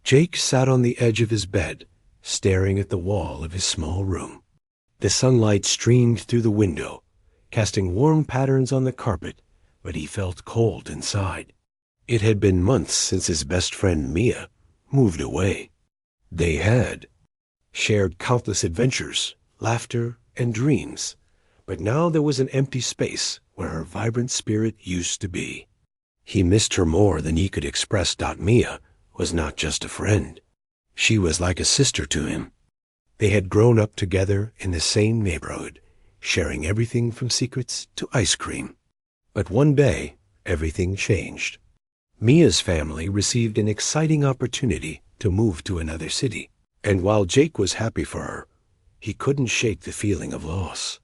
Jake sat on the edge of his bed, staring at the wall of his small room. The sunlight streamed through the window, casting warm patterns on the carpet, but he felt cold inside. It had been months since his best friend Mia moved away. They had shared countless adventures, laughter, and dreams, but now there was an empty space where her vibrant spirit used to be. He missed her more than he could express. Mia was not just a friend. She was like a sister to him. They had grown up together in the same neighborhood, sharing everything from secrets to ice cream. But one day, everything changed. Mia's family received an exciting opportunity to move to another city, and while Jake was happy for her, he couldn't shake the feeling of loss.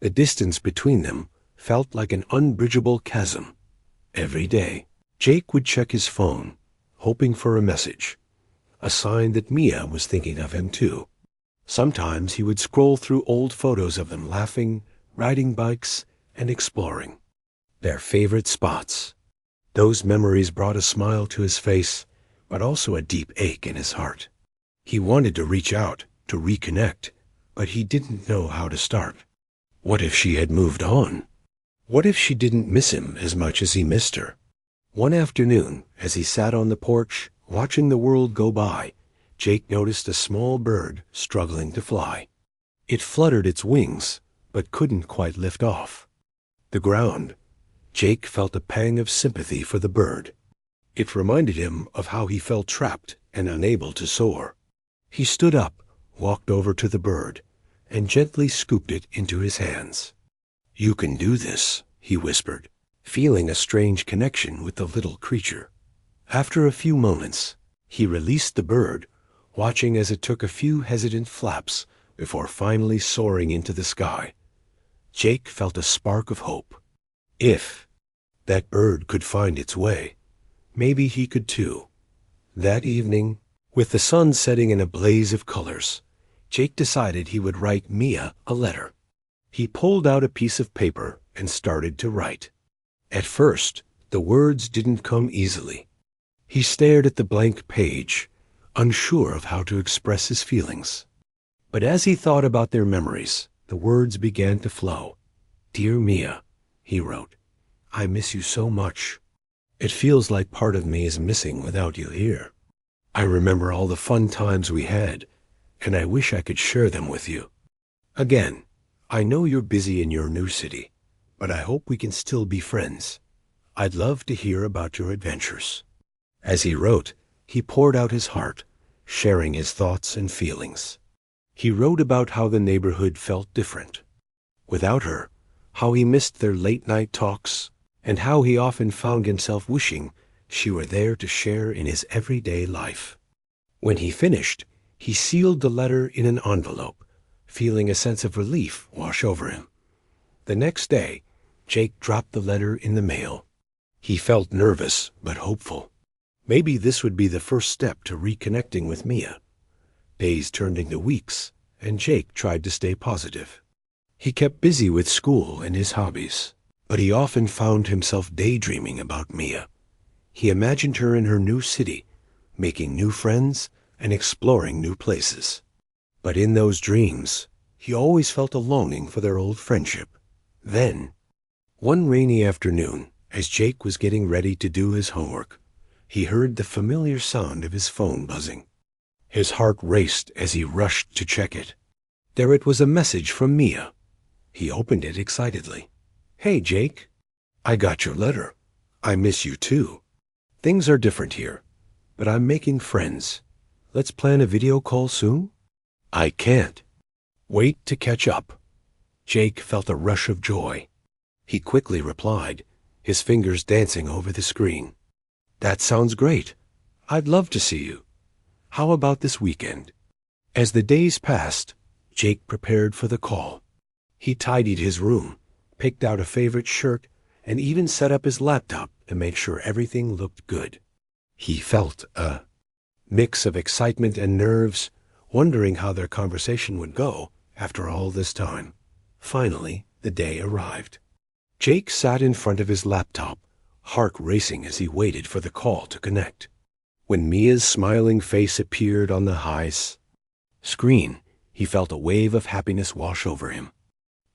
The distance between them felt like an unbridgeable chasm. Every day, Jake would check his phone, hoping for a message, a sign that Mia was thinking of him too. Sometimes he would scroll through old photos of them laughing, riding bikes, and exploring their favorite spots. Those memories brought a smile to his face, but also a deep ache in his heart. He wanted to reach out, to reconnect, but he didn't know how to start. What if she had moved on? What if she didn't miss him as much as he missed her? One afternoon, as he sat on the porch, watching the world go by, Jake noticed a small bird struggling to fly. It fluttered its wings, but couldn't quite lift off the ground. Jake felt a pang of sympathy for the bird. It reminded him of how he felt trapped and unable to soar. He stood up, walked over to the bird, and gently scooped it into his hands. "You can do this," he whispered, feeling a strange connection with the little creature. After a few moments, he released the bird, watching as it took a few hesitant flaps before finally soaring into the sky. Jake felt a spark of hope. If that bird could find its way, maybe he could too. That evening, with the sun setting in a blaze of colors, Jake decided he would write Mia a letter. He pulled out a piece of paper and started to write. At first, the words didn't come easily. He stared at the blank page, unsure of how to express his feelings. But as he thought about their memories, the words began to flow. "Dear Mia," he wrote, "I miss you so much. It feels like part of me is missing without you here. I remember all the fun times we had, and I wish I could share them with you. Again, I know you're busy in your new city, but I hope we can still be friends. I'd love to hear about your adventures." As he wrote, he poured out his heart, sharing his thoughts and feelings. He wrote about how the neighborhood felt different without her, how he missed their late-night talks, and how he often found himself wishing she were there to share in his everyday life. When he finished, he sealed the letter in an envelope, feeling a sense of relief wash over him. The next day, Jake dropped the letter in the mail. He felt nervous but hopeful. Maybe this would be the first step to reconnecting with Mia. Days turned into weeks, and Jake tried to stay positive. He kept busy with school and his hobbies, but he often found himself daydreaming about Mia. He imagined her in her new city, making new friends and exploring new places. But in those dreams, he always felt a longing for their old friendship. Then, one rainy afternoon, as Jake was getting ready to do his homework, he heard the familiar sound of his phone buzzing. His heart raced as he rushed to check it. There it was, a message from Mia. He opened it excitedly. "Hey, Jake. I got your letter. I miss you too. Things are different here, but I'm making friends. Let's plan a video call soon?" "I can't wait to catch up." Jake felt a rush of joy. He quickly replied, his fingers dancing over the screen. "That sounds great. I'd love to see you. How about this weekend?" As the days passed, Jake prepared for the call. He tidied his room, picked out a favorite shirt, and even set up his laptop to make sure everything looked good. He felt a mix of excitement and nerves, wondering how their conversation would go after all this time. Finally, the day arrived. Jake sat in front of his laptop, heart racing as he waited for the call to connect. When Mia's smiling face appeared on the screen, he felt a wave of happiness wash over him.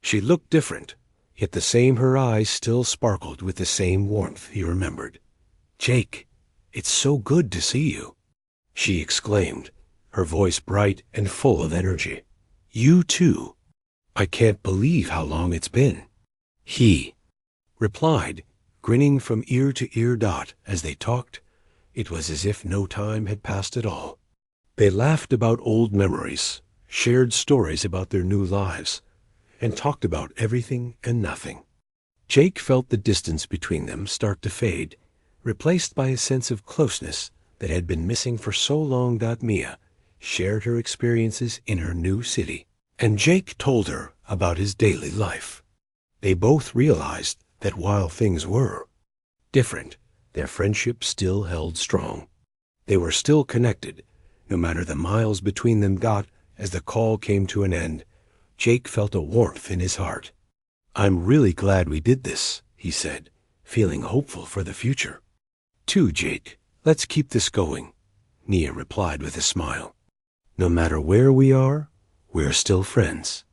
She looked different, yet her eyes still sparkled with the same warmth he remembered. "Jake, it's so good to see you," she exclaimed, her voice bright and full of energy. "You too. I can't believe how long it's been," he replied, grinning from ear to ear. As they talked, it was as if no time had passed at all. They laughed about old memories, shared stories about their new lives, and talked about everything and nothing. Jake felt the distance between them start to fade, replaced by a sense of closeness that had been missing for so long. Mia shared her experiences in her new city, and Jake told her about his daily life. They both realized that while things were different, their friendship still held strong. They were still connected, no matter the miles between them. As the call came to an end, Jake felt a warmth in his heart. "I'm really glad we did this," he said, feeling hopeful for the future. "Too, Jake. Let's keep this going," Mia replied with a smile. "No matter where we are, we're still friends."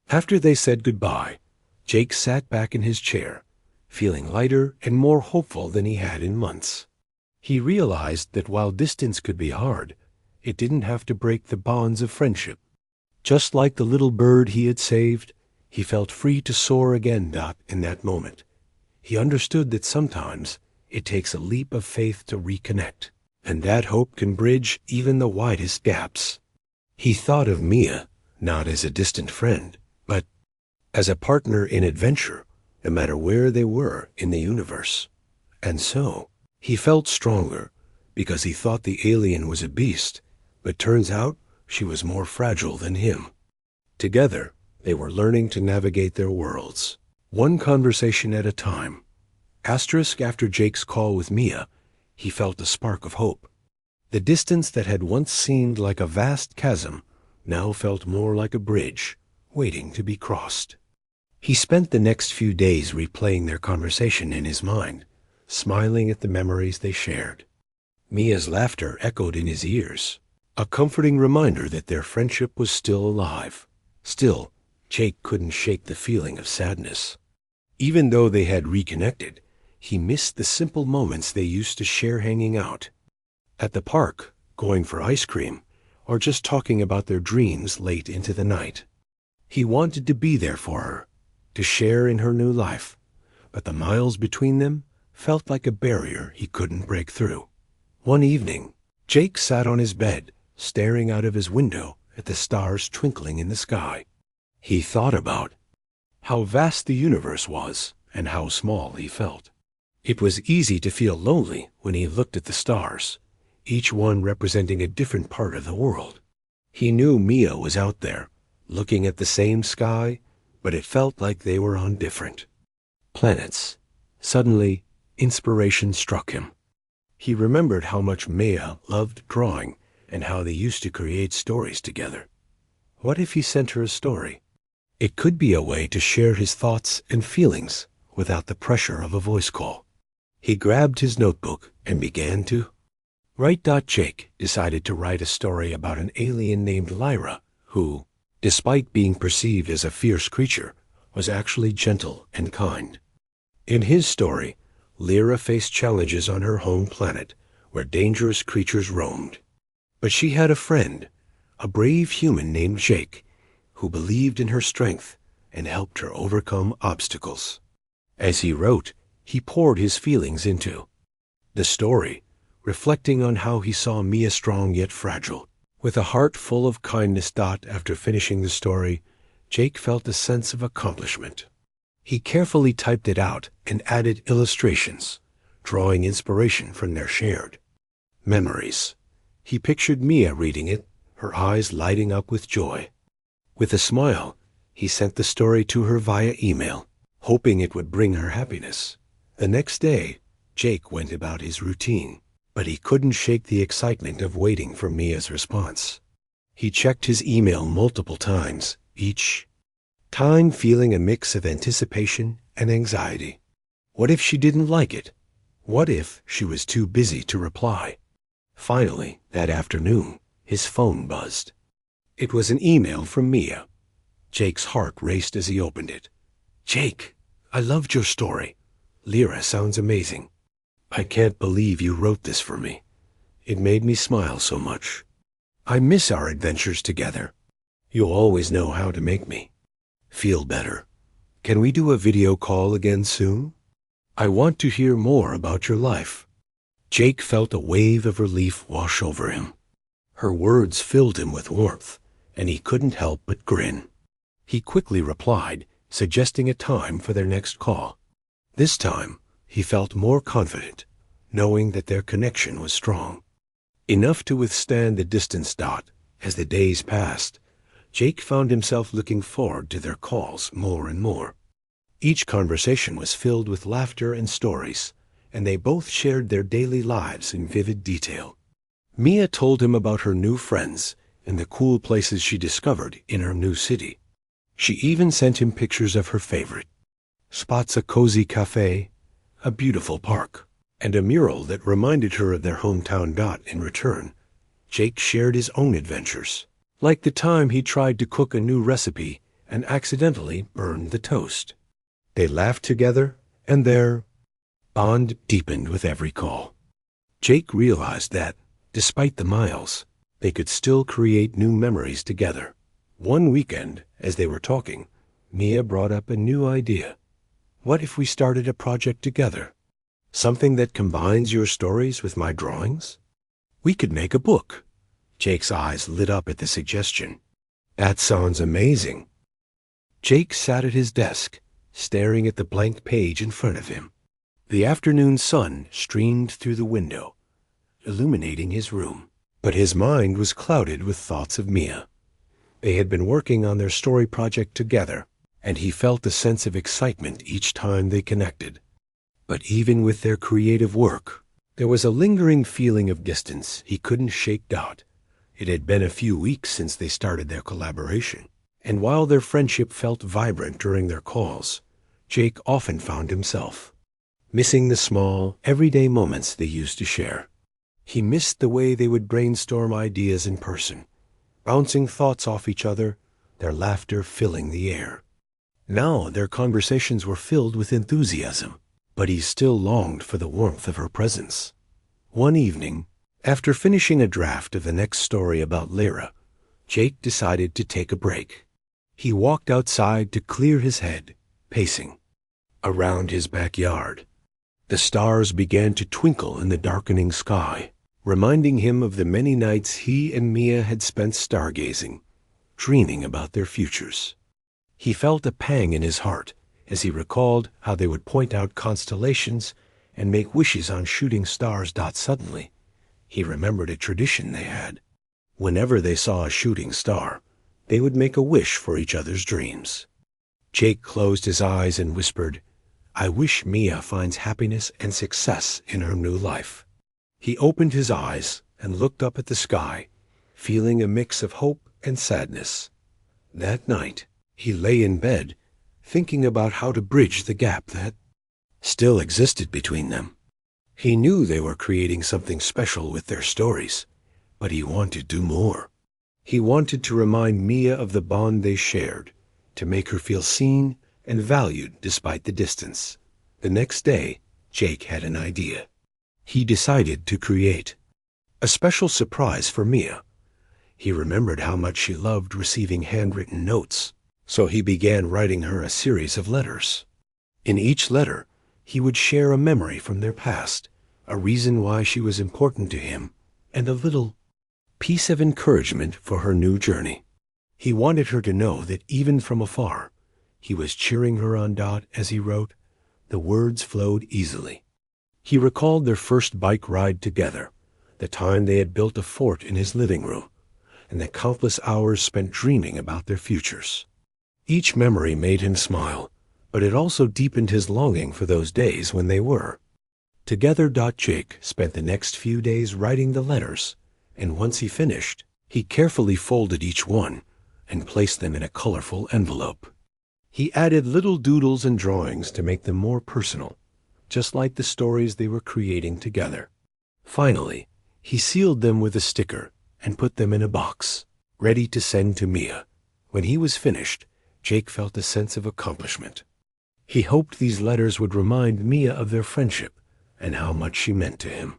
After they said goodbye, Jake sat back in his chair, feeling lighter and more hopeful than he had in months. He realized that while distance could be hard, it didn't have to break the bonds of friendship. Just like the little bird he had saved, he felt free to soar again. In that moment, he understood that sometimes it takes a leap of faith to reconnect, and that hope can bridge even the widest gaps. He thought of Mia not as a distant friend, but as a partner in adventure, no matter where they were in the universe. And so, he felt stronger, because he thought the alien was a beast, but turns out she was more fragile than him. Together, they were learning to navigate their worlds, one conversation at a time. After Jake's call with Mia, he felt a spark of hope. The distance that had once seemed like a vast chasm now felt more like a bridge, waiting to be crossed. He spent the next few days replaying their conversation in his mind, smiling at the memories they shared. Mia's laughter echoed in his ears, a comforting reminder that their friendship was still alive. Still, Jake couldn't shake the feeling of sadness. Even though they had reconnected, he missed the simple moments they used to share hanging out at the park, going for ice cream, or just talking about their dreams late into the night. He wanted to be there for her, to share in her new life, but the miles between them felt like a barrier he couldn't break through. One evening, Jake sat on his bed, staring out of his window at the stars twinkling in the sky. He thought about how vast the universe was and how small he felt. It was easy to feel lonely when he looked at the stars, each one representing a different part of the world. He knew Mia was out there, looking at the same sky, but it felt like they were on different planets. Suddenly, inspiration struck him. He remembered how much Mia loved drawing and how they used to create stories together. What if he sent her a story? It could be a way to share his thoughts and feelings without the pressure of a voice call. He grabbed his notebook and began to write. Jake decided to write a story about an alien named Lyra who, despite being perceived as a fierce creature, was actually gentle and kind. In his story, Lyra faced challenges on her home planet where dangerous creatures roamed. But she had a friend, a brave human named Jake, who believed in her strength and helped her overcome obstacles. As he wrote, he poured his feelings into the story, reflecting on how he saw Mia strong yet fragile. With a heart full of kindness. After finishing the story, Jake felt a sense of accomplishment. He carefully typed it out and added illustrations, drawing inspiration from their shared memories. He pictured Mia reading it, her eyes lighting up with joy. With a smile, he sent the story to her via email, hoping it would bring her happiness. The next day, Jake went about his routine, but he couldn't shake the excitement of waiting for Mia's response. He checked his email multiple times, each time feeling a mix of anticipation and anxiety. What if she didn't like it? What if she was too busy to reply? Finally, that afternoon, his phone buzzed. It was an email from Mia. Jake's heart raced as he opened it. "Jake, I loved your story. Lyra sounds amazing. I can't believe you wrote this for me. It made me smile so much. I miss our adventures together. You'll always know how to make me feel better. Can we do a video call again soon? I want to hear more about your life." Jake felt a wave of relief wash over him. Her words filled him with warmth, and he couldn't help but grin. He quickly replied, suggesting a time for their next call. This time, he felt more confident, knowing that their connection was strong. Enough to withstand the distance. As the days passed, Jake found himself looking forward to their calls more and more. Each conversation was filled with laughter and stories, and they both shared their daily lives in vivid detail. Mia told him about her new friends and the cool places she discovered in her new city. She even sent him pictures of her favorite spots: a cozy cafe, a beautiful park, and a mural that reminded her of their hometown. In return, Jake shared his own adventures, like the time he tried to cook a new recipe and accidentally burned the toast. They laughed together, and their bond deepened with every call. Jake realized that, despite the miles, they could still create new memories together. One weekend, as they were talking, Mia brought up a new idea. "What if we started a project together? Something that combines your stories with my drawings? We could make a book." Jake's eyes lit up at the suggestion. "That sounds amazing." Jake sat at his desk, staring at the blank page in front of him. The afternoon sun streamed through the window, illuminating his room, but his mind was clouded with thoughts of Mia. They had been working on their story project together, and he felt a sense of excitement each time they connected. But even with their creative work, there was a lingering feeling of distance he couldn't shake. It had been a few weeks since they started their collaboration, and while their friendship felt vibrant during their calls, Jake often found himself missing the small, everyday moments they used to share. He missed the way they would brainstorm ideas in person, bouncing thoughts off each other, their laughter filling the air. Now their conversations were filled with enthusiasm, but he still longed for the warmth of her presence. One evening, after finishing a draft of the next story about Lyra, Jake decided to take a break. He walked outside to clear his head, pacing around his backyard. The stars began to twinkle in the darkening sky, reminding him of the many nights he and Mia had spent stargazing, dreaming about their futures. He felt a pang in his heart as he recalled how they would point out constellations and make wishes on shooting stars. Suddenly, he remembered a tradition they had. Whenever they saw a shooting star, they would make a wish for each other's dreams. Jake closed his eyes and whispered, "I wish Mia finds happiness and success in her new life." He opened his eyes and looked up at the sky, feeling a mix of hope and sadness. That night, he lay in bed, thinking about how to bridge the gap that still existed between them. He knew they were creating something special with their stories, but he wanted to do more. He wanted to remind Mia of the bond they shared, to make her feel seen and valued despite the distance. The next day, Jake had an idea. He decided to create a special surprise for Mia. He remembered how much she loved receiving handwritten notes, so he began writing her a series of letters. In each letter, he would share a memory from their past, a reason why she was important to him, and a little piece of encouragement for her new journey. He wanted her to know that even from afar, he was cheering her on. As he wrote, the words flowed easily. He recalled their first bike ride together, the time they had built a fort in his living room, and the countless hours spent dreaming about their futures. Each memory made him smile, but it also deepened his longing for those days when they were together. Jake spent the next few days writing the letters, and once he finished, he carefully folded each one and placed them in a colorful envelope. He added little doodles and drawings to make them more personal, just like the stories they were creating together. Finally, He sealed them with a sticker and put them in a box, ready to send to Mia. When he was finished, Jake felt a sense of accomplishment. He hoped these letters would remind Mia of their friendship and how much she meant to him.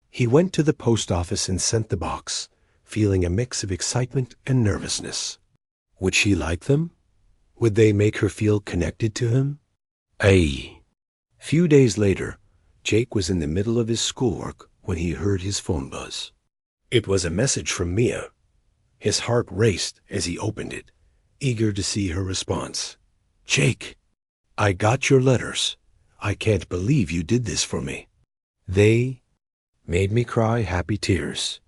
He went to the post office and sent the box, feeling a mix of excitement and nervousness. Would she like them? Would they make her feel connected to him? Few days later, Jake was in the middle of his schoolwork when he heard his phone buzz. It was a message from Mia. His heart raced as he opened it, eager to see her response. "Jake, I got your letters. I can't believe you did this for me. They made me cry happy tears.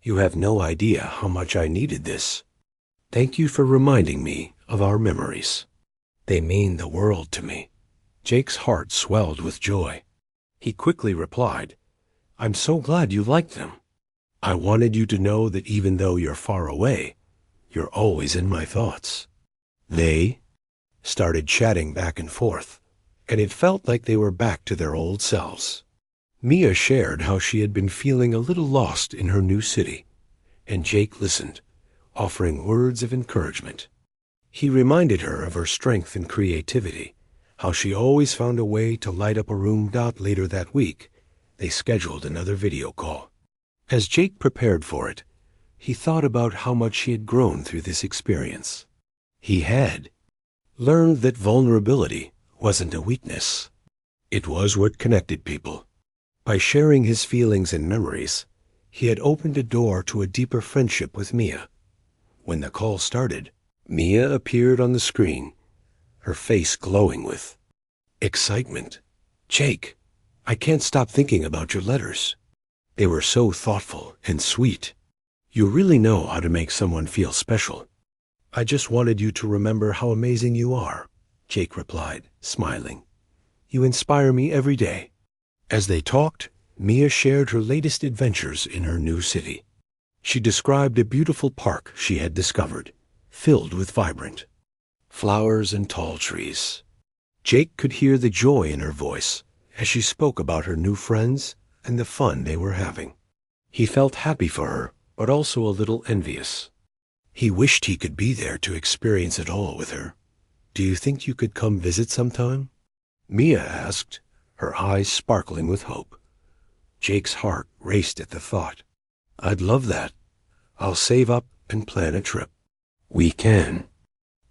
You have no idea how much I needed this. Thank you for reminding me of our memories. They mean the world to me." Jake's heart swelled with joy. He quickly replied, "I'm so glad you liked them. I wanted you to know that even though you're far away, you're always in my thoughts." They started chatting back and forth, and it felt like they were back to their old selves. Mia shared how she had been feeling a little lost in her new city, and Jake listened, offering words of encouragement. He reminded her of her strength and creativity, how she always found a way to light up a room. Later that week, they scheduled another video call. As Jake prepared for it, he thought about how much he had grown through this experience. He had learned that vulnerability wasn't a weakness. It was what connected people. By sharing his feelings and memories, he had opened a door to a deeper friendship with Mia. When the call started, Mia appeared on the screen, her face glowing with excitement. "Jake, I can't stop thinking about your letters. They were so thoughtful and sweet. You really know how to make someone feel special. I just wanted you to remember how amazing you are," Jake replied, smiling. "You inspire me every day." As they talked, Mia shared her latest adventures in her new city. She described a beautiful park she had discovered, filled with vibrant flowers and tall trees. Jake could hear the joy in her voice as she spoke about her new friends and the fun they were having. He felt happy for her, but also a little envious. He wished he could be there to experience it all with her. "Do you think you could come visit sometime?" Mia asked, her eyes sparkling with hope. Jake's heart raced at the thought. "I'd love that. I'll save up and plan a trip. We can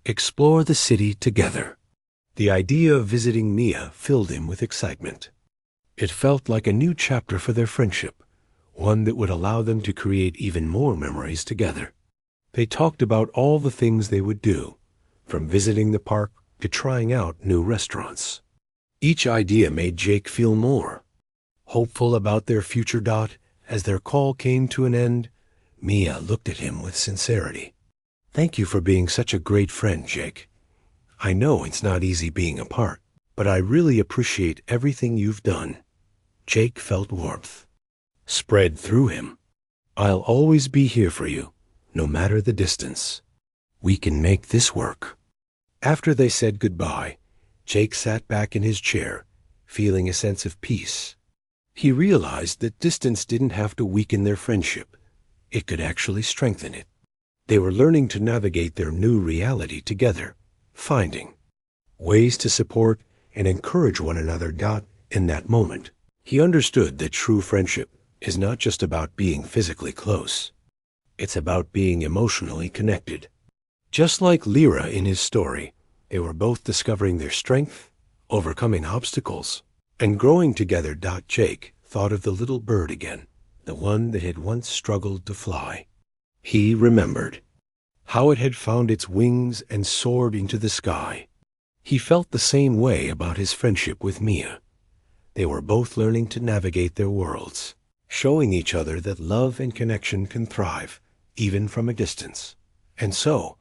explore the city together." The idea of visiting Mia filled him with excitement. It felt like a new chapter for their friendship, one that would allow them to create even more memories together. They talked about all the things they would do, from visiting the park to trying out new restaurants. Each idea made Jake feel more hopeful about their future. As their call came to an end, Mia looked at him with sincerity. "Thank you for being such a great friend, Jake. I know it's not easy being apart, but I really appreciate everything you've done." Jake felt warmth spread through him. "I'll always be here for you, no matter the distance. We can make this work." After they said goodbye, Jake sat back in his chair, feeling a sense of peace. He realized that distance didn't have to weaken their friendship. It could actually strengthen it. They were learning to navigate their new reality together, finding ways to support and encourage one another. In that moment, he understood that true friendship is not just about being physically close. It's about being emotionally connected. Just like Lyra in his story, they were both discovering their strength, overcoming obstacles, and growing together. Jake thought of the little bird again, the one that had once struggled to fly. He remembered how it had found its wings and soared into the sky. He felt the same way about his friendship with Mia. They were both learning to navigate their worlds, showing each other that love and connection can thrive, even from a distance. And so,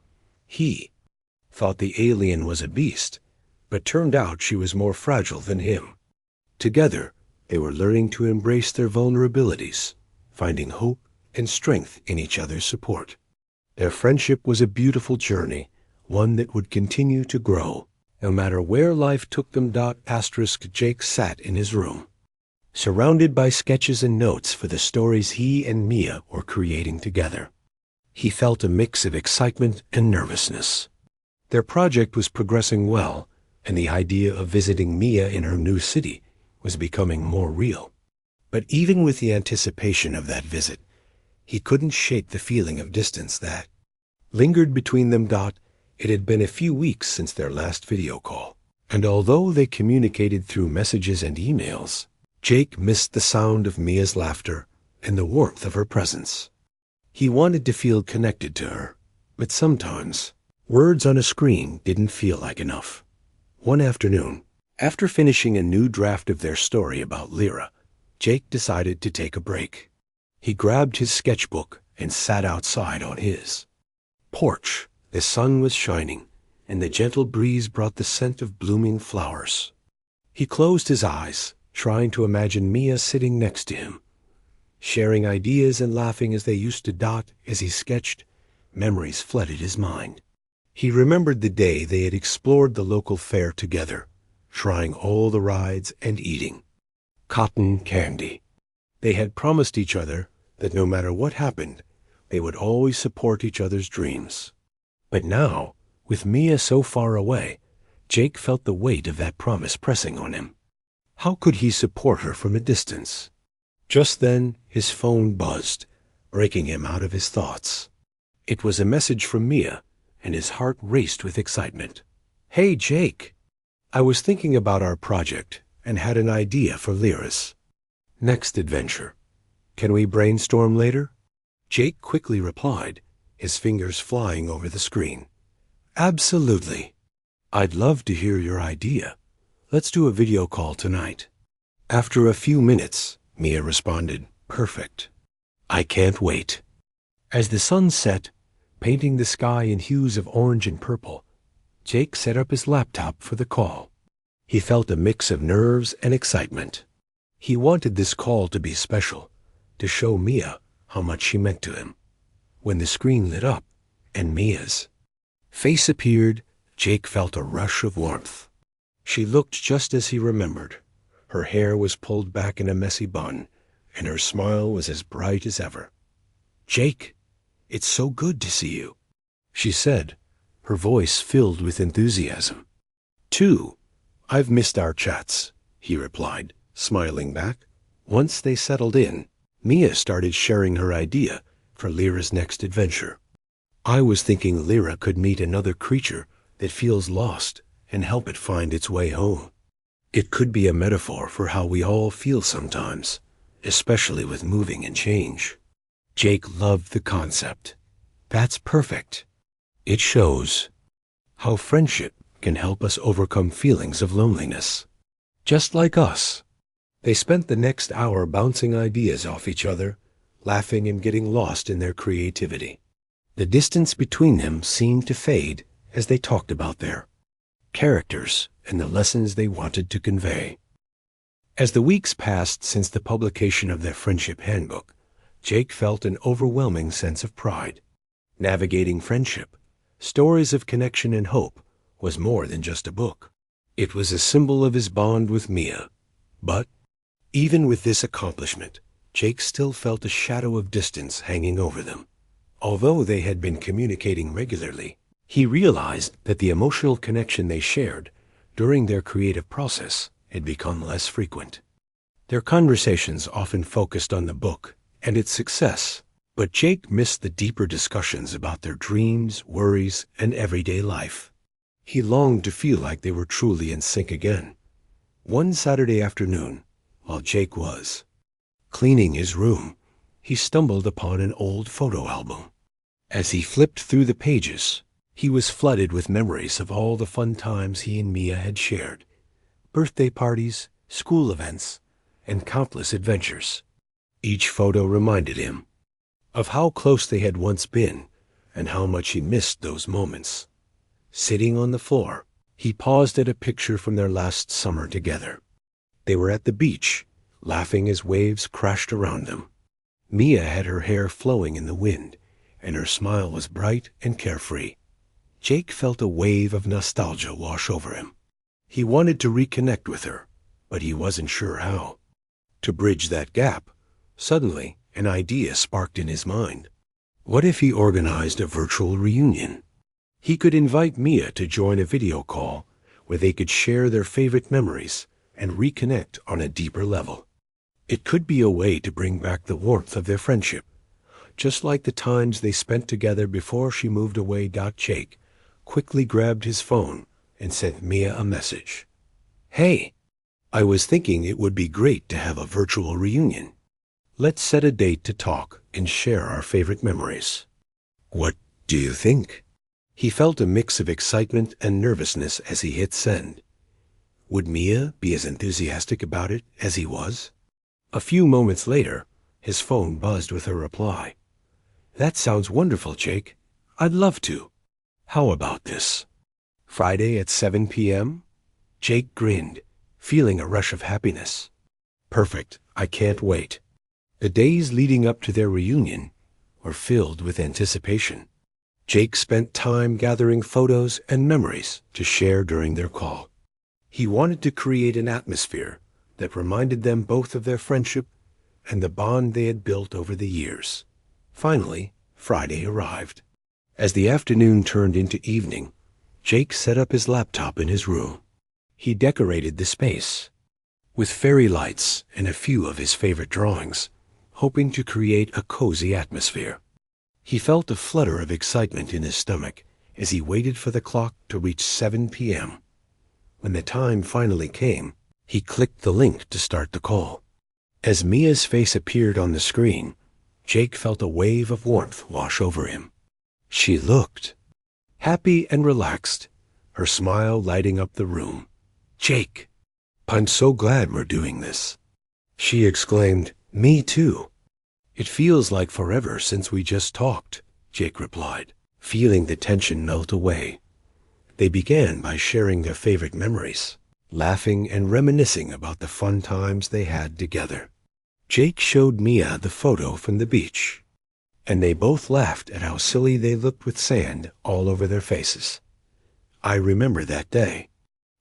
he thought the alien was a beast, but turned out she was more fragile than him. Together, they were learning to embrace their vulnerabilities, finding hope and strength in each other's support. Their friendship was a beautiful journey, one that would continue to grow, no matter where life took them. Jake sat in his room, surrounded by sketches and notes for the stories he and Mia were creating together. He felt a mix of excitement and nervousness. Their project was progressing well, and the idea of visiting Mia in her new city was becoming more real. But even with the anticipation of that visit, he couldn't shake the feeling of distance that lingered between them. It had been a few weeks since their last video call, and although they communicated through messages and emails, Jake missed the sound of Mia's laughter and the warmth of her presence. He wanted to feel connected to her, but sometimes words on a screen didn't feel like enough. One afternoon, after finishing a new draft of their story about Lyra, Jake decided to take a break. He grabbed his sketchbook and sat outside on his porch. The sun was shining, and the gentle breeze brought the scent of blooming flowers. He closed his eyes, trying to imagine Mia sitting next to him, sharing ideas and laughing as they used to. As he sketched, memories flooded his mind. He remembered the day they had explored the local fair together, trying all the rides and eating cotton candy. They had promised each other that no matter what happened, they would always support each other's dreams. But now, with Mia so far away, Jake felt the weight of that promise pressing on him. How could he support her from a distance? Just then, his phone buzzed, breaking him out of his thoughts. It was a message from Mia, and his heart raced with excitement. "Hey, Jake. I was thinking about our project and had an idea for Lyra's next adventure. Can we brainstorm later?" Jake quickly replied, his fingers flying over the screen. "Absolutely. I'd love to hear your idea. Let's do a video call tonight." After a few minutes, Mia responded, "Perfect. I can't wait." As the sun set, painting the sky in hues of orange and purple, Jake set up his laptop for the call. He felt a mix of nerves and excitement. He wanted this call to be special, to show Mia how much she meant to him. When the screen lit up and Mia's face appeared, Jake felt a rush of warmth. She looked just as he remembered. Her hair was pulled back in a messy bun, and her smile was as bright as ever. "Jake, it's so good to see you," she said, her voice filled with enthusiasm. "Too. I've missed our chats," he replied, smiling back. Once they settled in, Mia started sharing her idea for Lyra's next adventure. "I was thinking Lyra could meet another creature that feels lost and help it find its way home. It could be a metaphor for how we all feel sometimes, especially with moving and change." Jake loved the concept. "That's perfect. It shows how friendship can help us overcome feelings of loneliness. Just like us." They spent the next hour bouncing ideas off each other, laughing and getting lost in their creativity. The distance between them seemed to fade as they talked about their characters and the lessons they wanted to convey. As the weeks passed since the publication of their friendship handbook, Jake felt an overwhelming sense of pride. Navigating Friendship, Stories of Connection and Hope, was more than just a book. It was a symbol of his bond with Mia. But even with this accomplishment, Jake still felt a shadow of distance hanging over them. Although they had been communicating regularly, he realized that the emotional connection they shared during their creative process had become less frequent. Their conversations often focused on the book and its success, but Jake missed the deeper discussions about their dreams, worries, and everyday life. He longed to feel like they were truly in sync again. One Saturday afternoon, while Jake was cleaning his room, he stumbled upon an old photo album. As he flipped through the pages, he was flooded with memories of all the fun times he and Mia had shared. Birthday parties, school events, and countless adventures. Each photo reminded him of how close they had once been and how much he missed those moments. Sitting on the floor, he paused at a picture from their last summer together. They were at the beach, laughing as waves crashed around them. Mia had her hair flowing in the wind, and her smile was bright and carefree. Jake felt a wave of nostalgia wash over him. He wanted to reconnect with her, but he wasn't sure how. To bridge that gap, suddenly an idea sparked in his mind. What if he organized a virtual reunion? He could invite Mia to join a video call where they could share their favorite memories and reconnect on a deeper level. It could be a way to bring back the warmth of their friendship, just like the times they spent together before she moved away. Jake quickly grabbed his phone and sent Mia a message. "Hey, I was thinking it would be great to have a virtual reunion. Let's set a date to talk and share our favorite memories. What do you think?" He felt a mix of excitement and nervousness as he hit send. Would Mia be as enthusiastic about it as he was? A few moments later, his phone buzzed with a reply. "That sounds wonderful, Jake. I'd love to. How about this? Friday at 7 p.m.? Jake grinned, feeling a rush of happiness. Perfect. I can't wait. The days leading up to their reunion were filled with anticipation. Jake spent time gathering photos and memories to share during their call. He wanted to create an atmosphere that reminded them both of their friendship and the bond they had built over the years. Finally, Friday arrived. As the afternoon turned into evening, Jake set up his laptop in his room. He decorated the space with fairy lights and a few of his favorite drawings, hoping to create a cozy atmosphere. He felt a flutter of excitement in his stomach as he waited for the clock to reach 7 p.m. When the time finally came, he clicked the link to start the call. As Mia's face appeared on the screen, Jake felt a wave of warmth wash over him. She looked happy and relaxed, her smile lighting up the room. "Jake, I'm so glad we're doing this." She exclaimed, "Me too. It feels like forever since we just talked," Jake replied, feeling the tension melt away. They began by sharing their favorite memories, laughing and reminiscing about the fun times they had together. Jake showed Mia the photo from the beach, and they both laughed at how silly they looked with sand all over their faces. "I remember that day.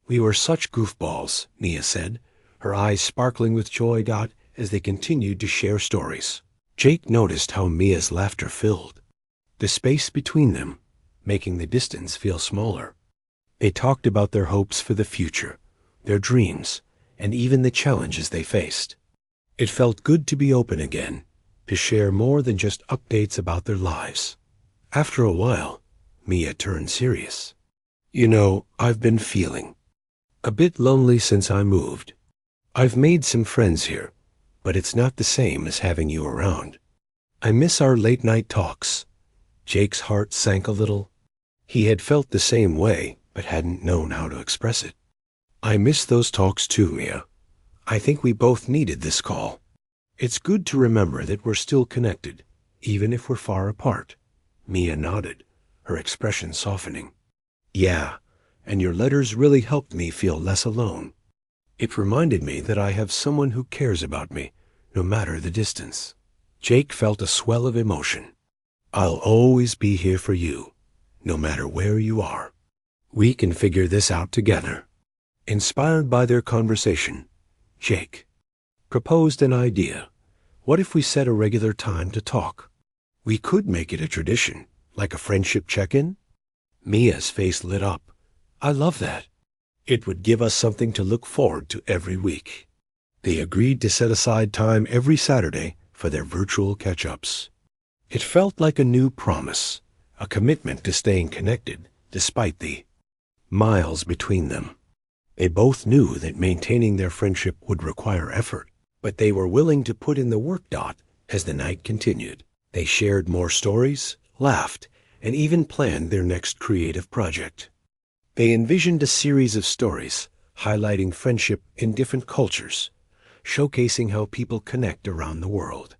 We were such goofballs," Mia said, her eyes sparkling with joy. As they continued to share stories, Jake noticed how Mia's laughter filled the space between them, making the distance feel smaller. They talked about their hopes for the future, their dreams, and even the challenges they faced. It felt good to be open again, to share more than just updates about their lives. After a while, Mia turned serious. "You know, I've been feeling a bit lonely since I moved. I've made some friends here, but it's not the same as having you around. I miss our late-night talks." Jake's heart sank a little. He had felt the same way, but hadn't known how to express it. "I miss those talks too, Mia. I think we both needed this call. It's good to remember that we're still connected, even if we're far apart." Mia nodded, her expression softening. "Yeah, and your letters really helped me feel less alone. It reminded me that I have someone who cares about me, no matter the distance." Jake felt a swell of emotion. "I'll always be here for you, no matter where you are. We can figure this out together." Inspired by their conversation, Jake proposed an idea. What if we set a regular time to talk? We could make it a tradition, like a friendship check-in. Mia's face lit up. "I love that. It would give us something to look forward to every week." They agreed to set aside time every Saturday for their virtual catch-ups. It felt like a new promise, a commitment to staying connected despite the miles between them. They both knew that maintaining their friendship would require effort, but they were willing to put in the work. As the night continued, they shared more stories, laughed, and even planned their next creative project. They envisioned a series of stories highlighting friendship in different cultures, showcasing how people connect around the world.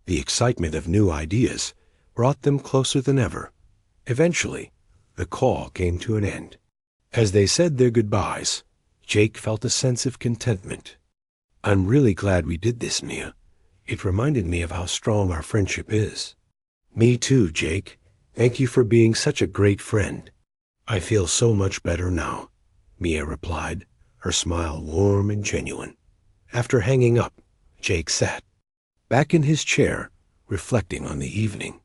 The excitement of new ideas brought them closer than ever. Eventually, the call came to an end. As they said their goodbyes, Jake felt a sense of contentment. "I'm really glad we did this, Mia. It reminded me of how strong our friendship is." "Me too, Jake. Thank you for being such a great friend. I feel so much better now," Mia replied, her smile warm and genuine. After hanging up, Jake sat back in his chair, reflecting on the evening.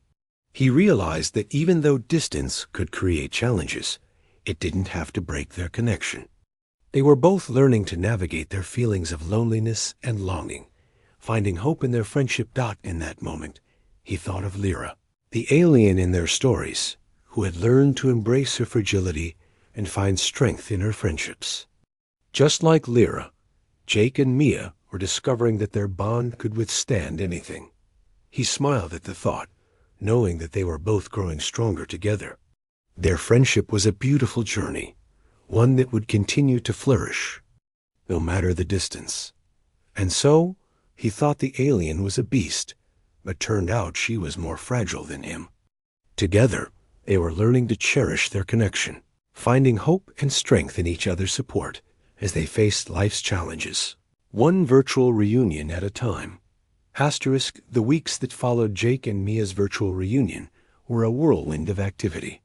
He realized that even though distance could create challenges, it didn't have to break their connection. They were both learning to navigate their feelings of loneliness and longing, finding hope in their friendship. In that moment, he thought of Lyra, the alien in their stories, who had learned to embrace her fragility and find strength in her friendships. Just like Lyra, Jake and Mia were discovering that their bond could withstand anything. He smiled at the thought, knowing that they were both growing stronger together. Their friendship was a beautiful journey, one that would continue to flourish, no matter the distance. And so, he thought the alien was a beast, but turned out she was more fragile than him. Together, they were learning to cherish their connection, finding hope and strength in each other's support as they faced life's challenges, one virtual reunion at a time. The weeks that followed Jake and Mia's virtual reunion were a whirlwind of activity.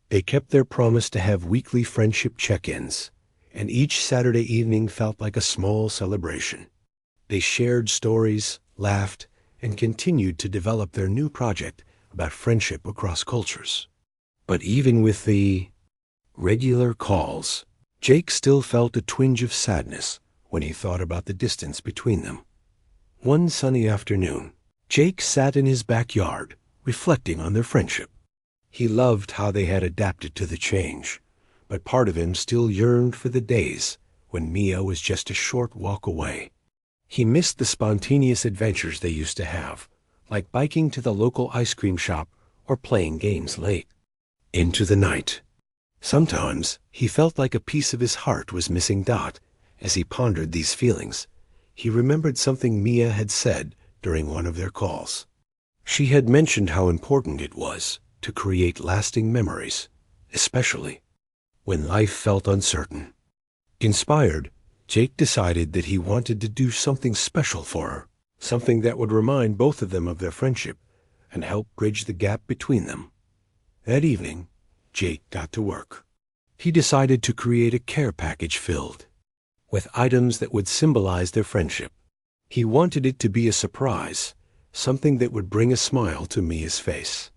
They kept their promise to have weekly friendship check-ins, and each Saturday evening felt like a small celebration. They shared stories, laughed, and continued to develop their new project about friendship across cultures. But even with the regular calls, Jake still felt a twinge of sadness when he thought about the distance between them. One sunny afternoon, Jake sat in his backyard, reflecting on their friendship. He loved how they had adapted to the change, but part of him still yearned for the days when Mia was just a short walk away. He missed the spontaneous adventures they used to have, like biking to the local ice cream shop or playing games late into the night. Sometimes he felt like a piece of his heart was missing. As he pondered these feelings, he remembered something Mia had said during one of their calls. She had mentioned how important it was to create lasting memories, especially when life felt uncertain. Inspired, Jake decided that he wanted to do something special for her, something that would remind both of them of their friendship and help bridge the gap between them. That evening, Jake got to work. He decided to create a care package filled with items that would symbolize their friendship. He wanted it to be a surprise, something that would bring a smile to Mia's face.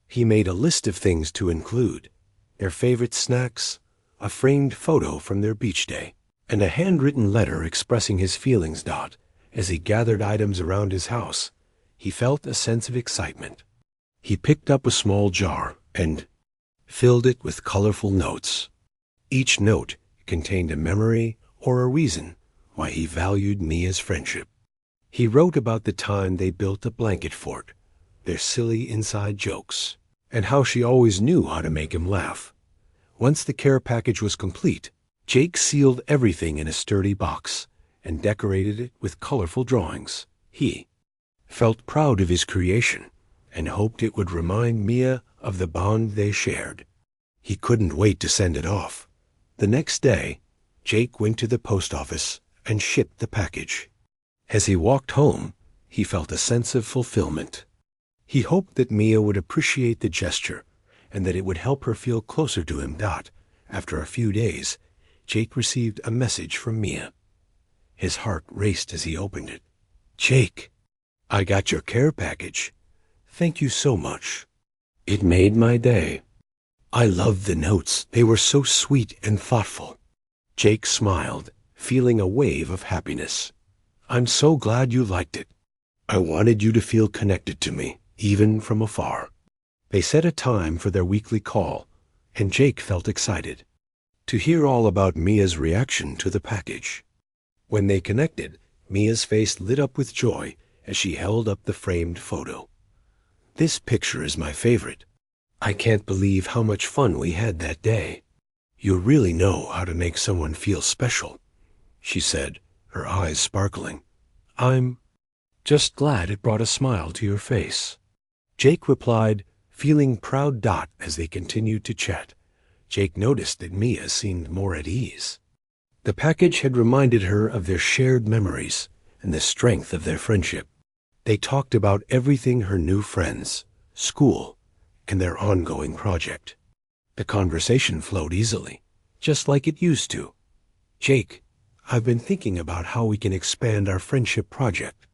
He made a list of things to include: their favorite snacks, a framed photo from their beach day, and a handwritten letter expressing his feelings. As he gathered items around his house, he felt a sense of excitement. He picked up a small jar and filled it with colorful notes. Each note contained a memory or a reason why he valued Mia's friendship. He wrote about the time they built a blanket fort, their silly inside jokes, and how she always knew how to make him laugh. Once the care package was complete, Jake sealed everything in a sturdy box and decorated it with colorful drawings. He felt proud of his creation and hoped it would remind Mia of the bond they shared. He couldn't wait to send it off. The next day, Jake went to the post office and shipped the package. As he walked home, he felt a sense of fulfillment. He hoped that Mia would appreciate the gesture and that it would help her feel closer to him. After a few days, Jake received a message from Mia. His heart raced as he opened it. "Jake, I got your care package. Thank you so much. It made my day. I loved the notes. They were so sweet and thoughtful." Jake smiled, feeling a wave of happiness. "I'm so glad you liked it. I wanted you to feel connected to me, even from afar." They set a time for their weekly call, and Jake felt excited to hear all about Mia's reaction to the package. When they connected, Mia's face lit up with joy as she held up the framed photo. "This picture is my favorite. I can't believe how much fun we had that day. You really know how to make someone feel special," she said, her eyes sparkling. "I'm just glad it brought a smile to your face." Jake replied, feeling proud. As they continued to chat, Jake noticed that Mia seemed more at ease. The package had reminded her of their shared memories and the strength of their friendship. They talked about everything: her new friends, school, and their ongoing project. The conversation flowed easily, just like it used to. "Jake, I've been thinking about how we can expand our friendship project.